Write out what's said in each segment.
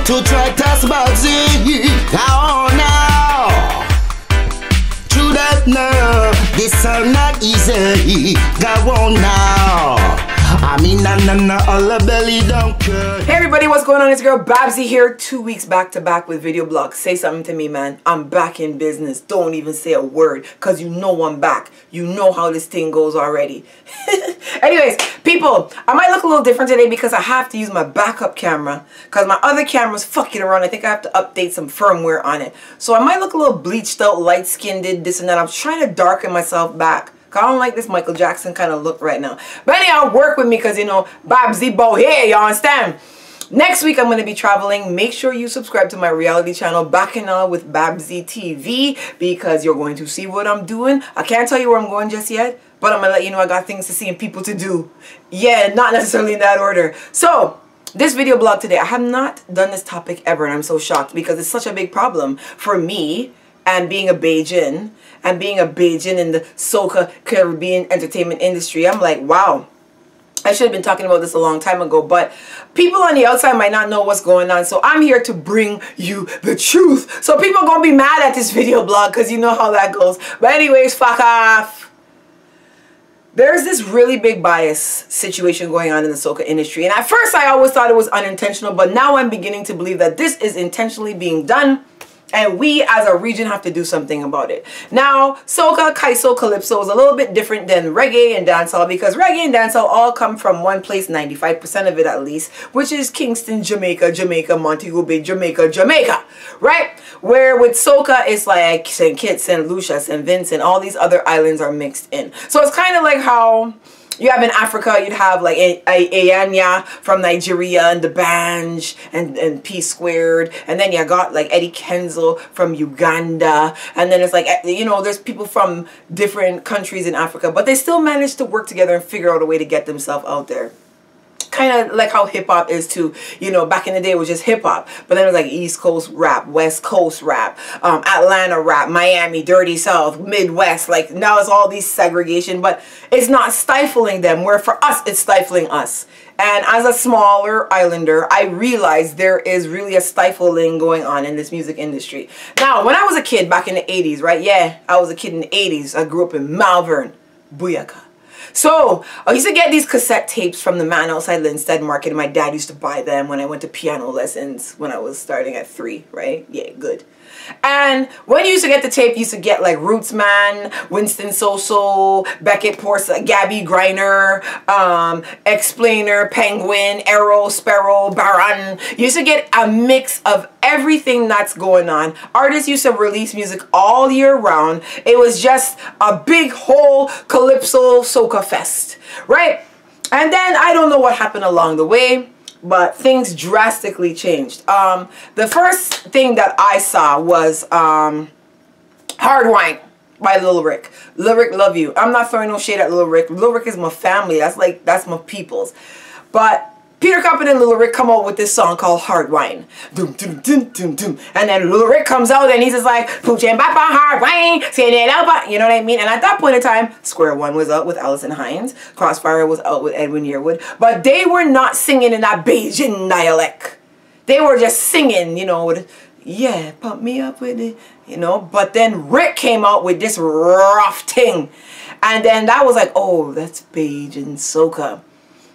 to try test Babbzy. Go on now. True that now, this is not easy. Go on now. I mean, all the belly don't care. Hey everybody, what's going on? It's your girl Babbzy here. 2 weeks back to back with video blogs. Say something to me, man. I'm back in business. Don't even say a word, because you know I'm back. You know how this thing goes already. Anyways, people, I might look a little different today because I have to use my backup camera, because my other camera's fucking around. I think I have to update some firmware on it. So I might look a little bleached out, light-skinned, this and that. I'm trying to darken myself back. I don't like this Michael Jackson kind of look right now. But anyhow, work with me because, you know, Babbzy bow here, you understand? Next week, I'm going to be traveling. Make sure you subscribe to my reality channel, Bacchanal with Babbzy TV, because you're going to see what I'm doing. I can't tell you where I'm going just yet, but I'm going to let you know I got things to see and people to do. Yeah, not necessarily in that order. So, this video blog today, I have not done this topic ever, and I'm so shocked because it's such a big problem for me. And being a Bajan, in the Soca Caribbean entertainment industry, I'm like, wow, I should have been talking about this a long time ago, but people on the outside might not know what's going on, so I'm here to bring you the truth. So people are going to be mad at this video blog, because you know how that goes. But anyways, fuck off. There's this really big bias situation going on in the soca industry, and at first I always thought it was unintentional, but now I'm beginning to believe that this is intentionally being done. And we as a region have to do something about it. Now, soca, kaiso, calypso is a little bit different than reggae and dancehall, because reggae and dancehall all come from one place, 95% of it at least, which is Kingston, Jamaica, Montego Bay, Jamaica, right? Where with soca, it's like St. Kitts, St. Lucia, St. Vincent, all these other islands are mixed in. So it's kind of like how you have in Africa, you'd have like Ayanya from Nigeria and the Banj and P Squared. And then you got like Eddie Kenzo from Uganda. And then it's like, you know, there's people from different countries in Africa, but they still manage to work together and figure out a way to get themselves out there. Kind of like how hip-hop is too. You know, back in the day it was just hip-hop, but then it was like East Coast rap, West Coast rap, Atlanta rap, Miami, Dirty South, Midwest. Like now it's all these segregation, but it's not stifling them, where for us it's stifling us. And as a smaller islander, I realized there is really a stifling going on in this music industry. Now, when I was a kid back in the 80s, right? Yeah, I was a kid in the 80s. I grew up in Malvern, Booyaka. So, I used to get these cassette tapes from the man outside Linstead Market, and my dad used to buy them when I went to piano lessons when I was starting at 3, right? Yeah, good. And when you used to get the tape, you used to get like Roots Man, Winston So-So, Beckett Porce, Gabby Griner, Explainer, Penguin, Arrow, Sparrow, Baron. You used to get a mix of everything that's going on. Artists used to release music all year round. It was just a big whole calypso soca fest, right? And then I don't know what happened along the way, but things drastically changed. The first thing that I saw was Hard Wine by Lil Rick. Lil Rick, love you. I'm not throwing no shade at Lil Rick. Lil Rick is my family. That's my people's. But Peter Cup and Lil Rick come out with this song called Hard Wine. Doom, doom, doom, doom, doom. And then Lil Rick comes out and he's just like, Pooch and Papa Hard Wine, say that, you know what I mean? And at that point in time, Square One was out with Alison Hines. Crossfire was out with Edwin Yearwood. But they were not singing in that Bajan dialect. They were just singing, you know, with, yeah, pump me up with it, you know. But then Rick came out with this rough thing. And then that was like, oh, that's Bajan soca.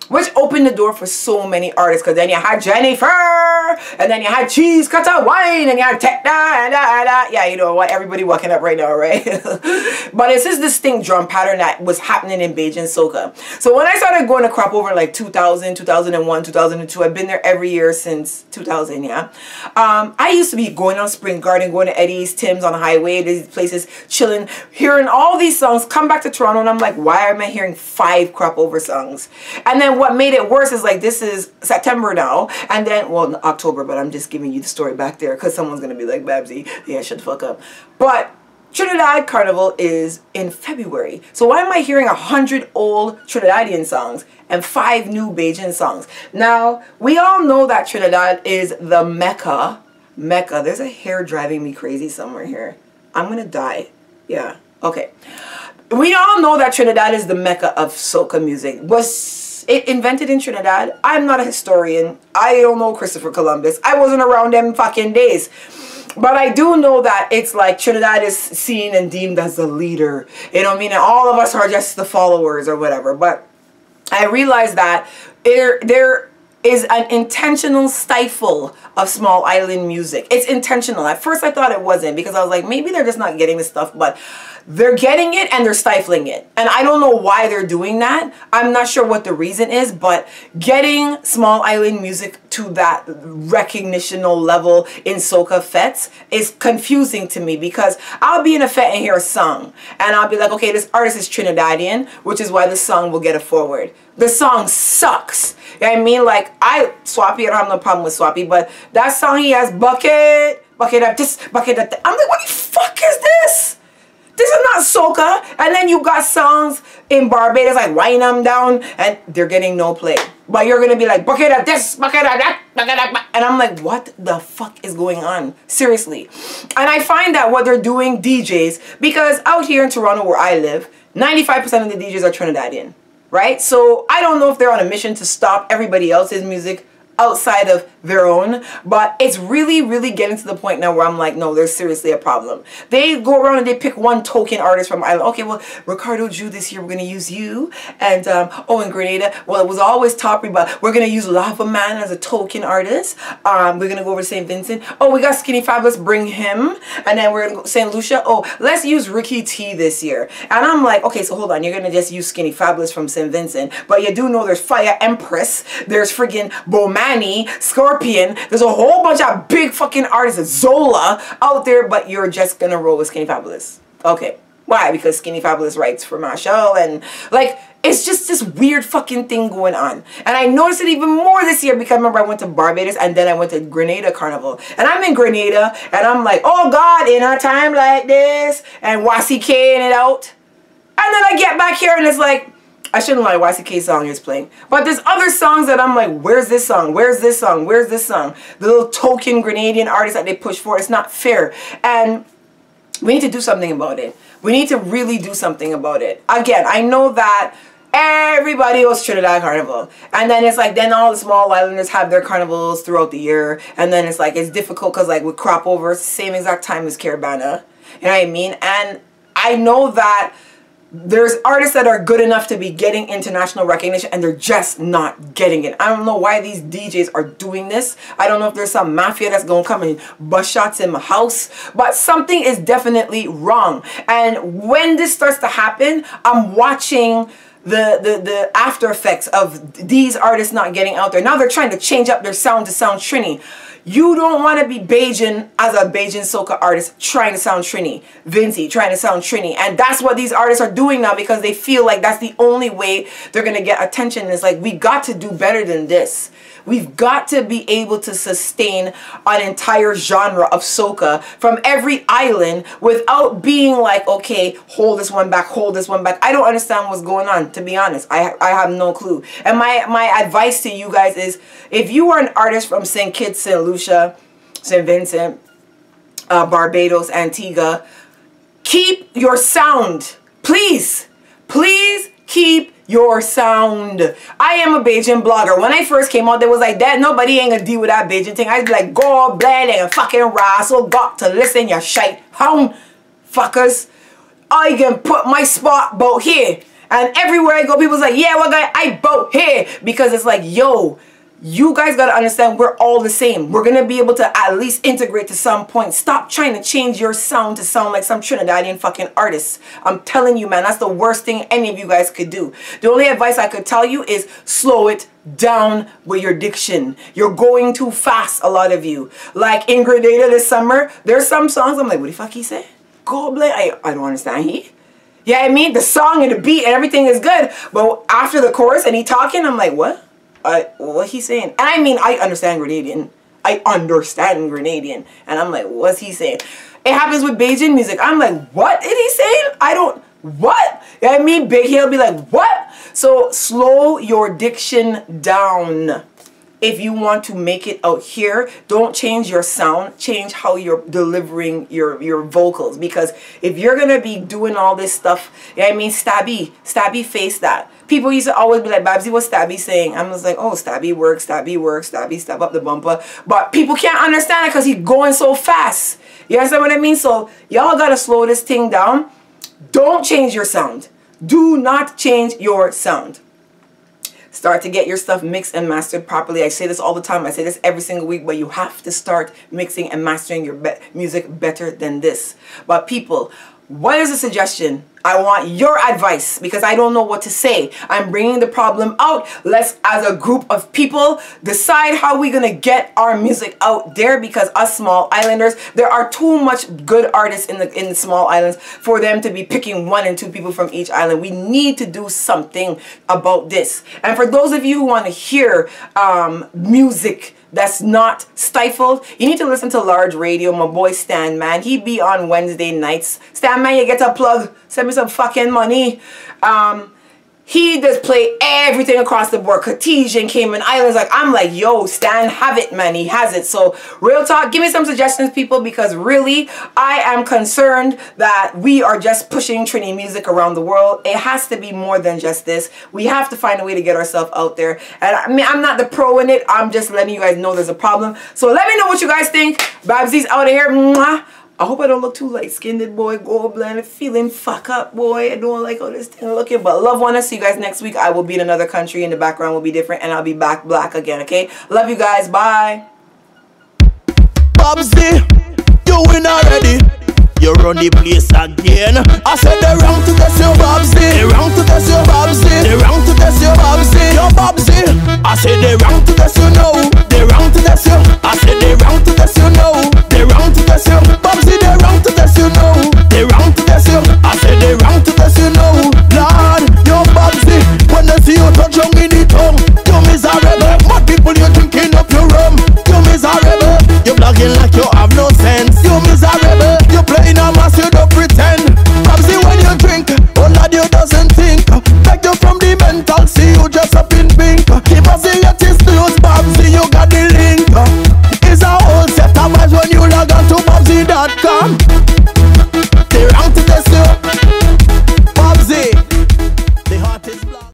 Which opened the door for so many artists, because then you had Jennifer, and then you had Cheese Cutter Wine, and you had Tech Da. Yeah, you know what, everybody walking up right now, right? But it's this distinct drum pattern that was happening in Bajan soca. So when I started going to crop over like 2000, 2001, 2002, I've been there every year since 2000, yeah. I used to be going on Spring Garden, going to Eddie's, Tim's on the highway, these places, chilling, hearing all these songs, come back to Toronto, and I'm like, why am I hearing 5 crop over songs? And then what made it worse is like, this is September now, and then, well, October, but I'm just giving you the story back there because someone's going to be like, Babbzy, yeah, shut the fuck up. But Trinidad Carnival is in February. So why am I hearing 100 old Trinidadian songs and 5 new Bajan songs? Now, we all know that Trinidad is the Mecca. There's a hair driving me crazy somewhere here. I'm going to die. Yeah, okay. We all know that Trinidad is the Mecca of soca music. it invented in Trinidad. I'm not a historian. I don't know Christopher Columbus. I wasn't around them fucking days. But I do know that it's like Trinidad is seen and deemed as the leader. You know what I mean? And all of us are just the followers or whatever. But I realized that there is an intentional stifle of small island music. It's intentional. At first I thought it wasn't, because I was like, maybe they're just not getting the stuff, but they're getting it and they're stifling it. And I don't know why they're doing that. I'm not sure what the reason is, but getting small island music to that recognitional level in soca fetes is confusing to me, because I'll be in a fete and hear a song and I'll be like, okay, this artist is Trinidadian, which is why the song will get a forward. The song sucks. You know what I mean? Like, Swappy, I don't have no problem with Swappy, but that song he has, bucket of this, bucket of that. I'm like, what the fuck is this? This is not soca. And then you got songs in Barbados like Wind 'Em Down, and they're getting no play. But you're gonna be like, bucket of this, bucket of that, bucket of that. And I'm like, what the fuck is going on? Seriously. And I find that what they're doing, DJs, because out here in Toronto where I live, 95% of the DJs are Trinidadian, right? So I don't know if they're on a mission to stop everybody else's music outside of their own, but it's really getting to the point now where I'm like, no, there's seriously a problem. They go around and they pick one token artist from Ireland. Okay, well, Ricardo Drew this year, we're going to use you. And, oh, in Grenada, well, it was always Toppy, but we're going to use Lava Man as a token artist. We're going to go over to St. Vincent. Oh, we got Skinny Fabulous, bring him. And then we're going to go St. Lucia. Oh, let's use Ricky T this year. And I'm like, okay, so hold on. You're going to just use Skinny Fabulous from St. Vincent. But you do know there's Fire Empress. There's friggin' Bomani, Scorpion. There's a whole bunch of big fucking artists, Zola, out there, but you're just gonna roll with Skinny Fabulous. Okay. Why? Because Skinny Fabulous writes for Marshall, and like, it's just this weird fucking thing going on. And I noticed it even more this year, because I remember I went to Barbados and then I went to Grenada Carnival. And I'm in Grenada and I'm like, oh God, in a time like this, and YCKing it out. And then I get back here and it's like, I shouldn't lie, YCK song is playing. But there's other songs that I'm like, where's this song? Where's this song? Where's this song? The little token Grenadian artists that they push for, it's not fair. And we need to do something about it. We need to really do something about it. Again, I know that everybody owes Trinidad Carnival. And then it's like, then all the small islanders have their carnivals throughout the year. And then it's like, it's difficult because like with crop over, it's the same exact time as Caravana. You know what I mean? And I know that there's artists that are good enough to be getting international recognition and they're just not getting it. I don't know why these DJs are doing this. I don't know if there's some mafia that's going to come and bust shots in my house, but something is definitely wrong. And when this starts to happen, I'm watching the after effects of these artists not getting out there. Now they're trying to change up their sound to sound Trini. You don't want to be Bajan as a Bajan soca artist trying to sound Trini. Vincy trying to sound Trini. And that's what these artists are doing now, because they feel like that's the only way they're going to get attention. It's like, we got to do better than this. We've got to be able to sustain an entire genre of soca from every island without being like, okay, hold this one back, hold this one back. I don't understand what's going on, to be honest. I have no clue. And my advice to you guys is, if you are an artist from St. Kitts, St. Lucia, St. Vincent, Barbados, Antigua, keep your sound. Please, please keep your sound. I am a Bajan blogger. When I first came out, there was like that. Nobody ain't gonna deal with that Bajan thing. I'd be like, go bled and fucking rassle got to listen, you shite hound fuckers. I can put my spot boat here. And everywhere I go, people's like, yeah, what guy, I boat here. Because it's like, yo, you guys got to understand, we're all the same. We're going to be able to at least integrate to some point. Stop trying to change your sound to sound like some Trinidadian fucking artist. I'm telling you, man, that's the worst thing any of you guys could do. The only advice I could tell you is slow it down with your diction. You're going too fast, a lot of you. Like in Grenada this summer, there's some songs I'm like, what the fuck he say? God bless. I don't understand he. Yeah, I mean, the song and the beat and everything is good. But after the chorus and he talking, I'm like, what? What he saying? And I mean, I understand Grenadian. I understand Grenadian. And I'm like, what's he saying? It happens with Bajan music. I'm like, what did he say? I don't, what? You know what I mean? Big Hill be like, what? So slow your diction down. if you want to make it out here, don't change your sound, change how you're delivering your vocals. Because if you're gonna be doing all this stuff, I mean, Stabby faced that. People used to always be like, Babbzy, what's Stabby saying? I'm just like, oh, Stabby works, Stabby step up the bumper. But people can't understand it because he's going so fast. You understand what I mean? So y'all gotta slow this thing down. Don't change your sound. Do not change your sound. Start to get your stuff mixed and mastered properly. I say this all the time. I say this every single week, but you have to start mixing and mastering your music better than this. But people, what is a suggestion? I want your advice because I don't know what to say. I'm bringing the problem out. Let's, as a group of people, decide how we're going to get our music out there, because us small islanders, there are too much good artists in the small islands for them to be picking 1 and 2 people from each island. We need to do something about this. And for those of you who want to hear music that's not stifled, you need to listen to Large Radio. My boy Stan, man, he be on Wednesday nights. Stan, man, you get a plug. Send me some fucking money. He does play everything across the board. Cartesian, Cayman Islands. Like, I'm like, yo, Stan, have it, man. He has it. So, real talk, give me some suggestions, people, because really, I am concerned that we are just pushing Trini music around the world. It has to be more than just this. We have to find a way to get ourselves out there. And I mean, I'm not the pro in it. I'm just letting you guys know there's a problem. So, let me know what you guys think. Babbzy's out of here. Mwah. I hope I don't look too light-skinned, boy. Gold blend, feeling fuck up, boy. I don't like how this thing looking, but love one. I'll see you guys next week. I will be in another country, and the background will be different, and I'll be back black again, okay? Love you guys. Bye. Babbzy, you win already. You run the place again. I said they wrong to test your Babbzy. They wrong to test your Babbzy. They wrong to test your Babbzy. Your Babbzy. I said they wrong to test you now.